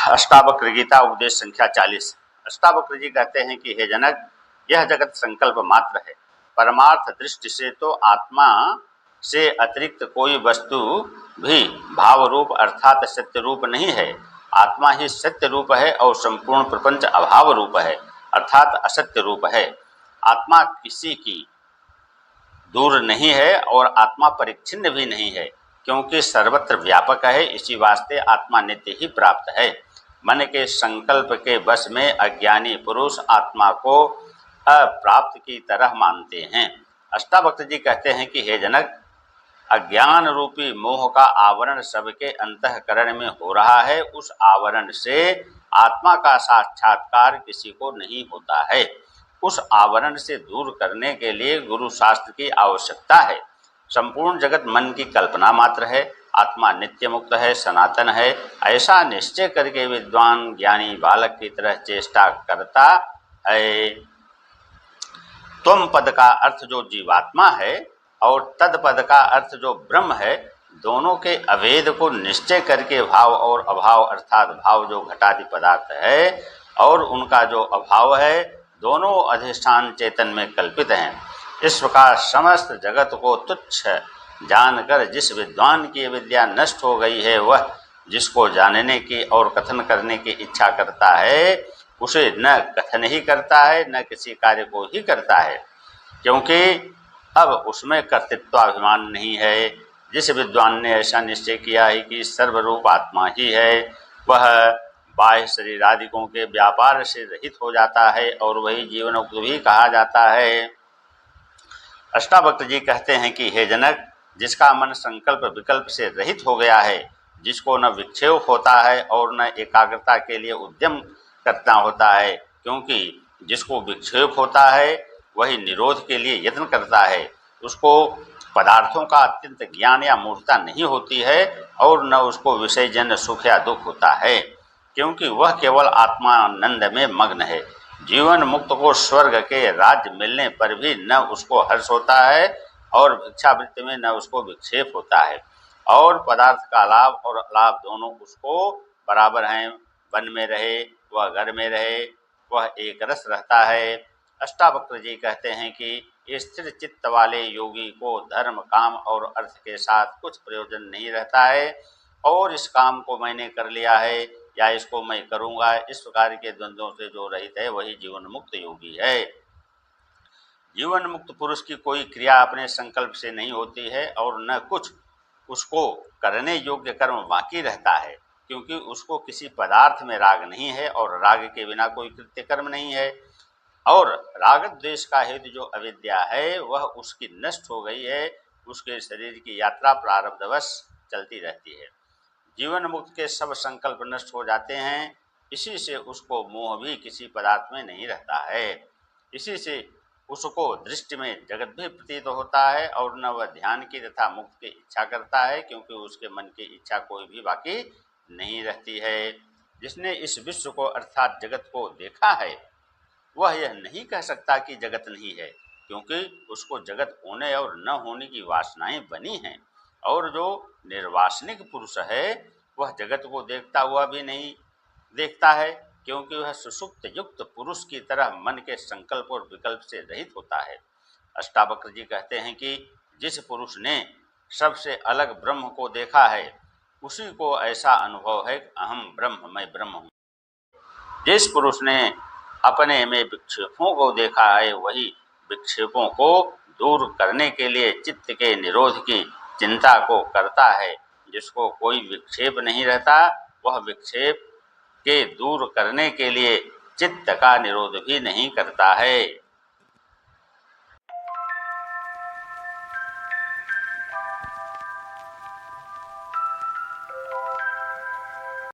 अष्टावक्र गीता उपदेश संख्या 40। अष्टावक्र जी कहते हैं कि हे जनक, यह जगत संकल्प मात्र है। परमार्थ दृष्टि से तो आत्मा से अतिरिक्त कोई वस्तु भी भाव रूप अर्थात सत्य रूप नहीं है। आत्मा ही सत्य रूप है और संपूर्ण प्रपंच अभाव रूप है अर्थात असत्य रूप है। आत्मा किसी की दूर नहीं है और आत्मा परिच्छिन्न भी नहीं है, क्योंकि सर्वत्र व्यापक है। इसी वास्ते आत्मा नित्य ही प्राप्त है। मन के संकल्प के वश में अज्ञानी पुरुष आत्मा को अप्राप्त की तरह मानते हैं। अष्टावक्र जी कहते हैं कि हे जनक, अज्ञान रूपी मोह का आवरण सबके अंतःकरण में हो रहा है। उस आवरण से आत्मा का साक्षात्कार किसी को नहीं होता है। उस आवरण से दूर करने के लिए गुरु शास्त्र की आवश्यकता है। संपूर्ण जगत मन की कल्पना मात्र है। आत्मा नित्य मुक्त है, सनातन है। ऐसा निश्चय करके विद्वान ज्ञानी बालक की तरह चेष्टा करता है। त्वम पद का अर्थ जो जीवात्मा है और तद पद का अर्थ जो ब्रह्म है, दोनों के अभेद को निश्चय करके भाव और अभाव अर्थात भाव जो घटादि पदार्थ है और उनका जो अभाव है, दोनों अधिष्ठान चेतन में कल्पित हैं। इस प्रकार समस्त जगत को तुच्छ जानकर जिस विद्वान की विद्या नष्ट हो गई है, वह जिसको जानने की और कथन करने की इच्छा करता है, उसे न कथन ही करता है न किसी कार्य को ही करता है, क्योंकि अब उसमें कर्तृत्वाभिमान नहीं है। जिस विद्वान ने ऐसा निश्चय किया है कि सर्वरूप आत्मा ही है, वह बाह्य शरीर आदिकों के व्यापार से रहित हो जाता है और वही जीवनमुक्त भी कहा जाता है। अष्टावक्र जी कहते हैं कि हे जनक, जिसका मन संकल्प विकल्प से रहित हो गया है, जिसको न विक्षेप होता है और न एकाग्रता के लिए उद्यम करना होता है, क्योंकि जिसको विक्षेप होता है वही निरोध के लिए यत्न करता है। उसको पदार्थों का अत्यंत ज्ञान या मूर्खता नहीं होती है और न उसको विषयजन्य सुख या दुख होता है, क्योंकि वह केवल आत्मानंद में मग्न है। जीवन मुक्त को स्वर्ग के राज्य मिलने पर भी न उसको हर्ष होता है और भिक्षावृत्ति में न उसको विक्षेप होता है, और पदार्थ का लाभ और अलाभ दोनों उसको बराबर हैं। वन में रहे वह घर में रहे, वह एक रस रहता है। अष्टावक्र जी कहते हैं कि स्थिर चित्त वाले योगी को धर्म काम और अर्थ के साथ कुछ प्रयोजन नहीं रहता है, और इस काम को मैंने कर लिया है या इसको मैं करूँगा, इस प्रकार के द्वंद्वों से जो रहित है वही जीवन मुक्त योगी है। जीवन मुक्त पुरुष की कोई क्रिया अपने संकल्प से नहीं होती है और न कुछ उसको करने योग्य कर्म बाकी रहता है, क्योंकि उसको किसी पदार्थ में राग नहीं है और राग के बिना कोई कृत्य कर्म नहीं है। और राग द्वेष का हेतु जो अविद्या है वह उसकी नष्ट हो गई है। उसके शरीर की यात्रा प्रारब्धवश चलती रहती है। जीवन मुक्त के सब संकल्प नष्ट हो जाते हैं। इसी से उसको मोह भी किसी पदार्थ में नहीं रहता है। इसी से उसको दृष्टि में जगत भी प्रतीत होता है और न वह ध्यान की तथा मुक्त की इच्छा करता है, क्योंकि उसके मन की इच्छा कोई भी बाकी नहीं रहती है। जिसने इस विश्व को अर्थात जगत को देखा है, वह यह नहीं कह सकता कि जगत नहीं है, क्योंकि उसको जगत होने और न होने की वासनाएं बनी हैं। और जो निर्वासनिक पुरुष है वह जगत को देखता हुआ भी नहीं देखता है, क्योंकि वह सुषुप्त युक्त पुरुष की तरह मन के संकल्प और विकल्प से रहित होता है। अष्टावक्र जी कहते हैं कि जिस पुरुष ने सबसे अलग ब्रह्म को देखा है, उसी को ऐसा अनुभव है कि अहम ब्रह्म, मैं ब्रह्म हूँ। जिस पुरुष ने अपने में विक्षेपों को देखा है, वही विक्षेपों को दूर करने के लिए चित्त के निरोध की चिंता को करता है। जिसको कोई विक्षेप नहीं रहता, वह विक्षेप के दूर करने के लिए चित्त का निरोध भी नहीं करता है।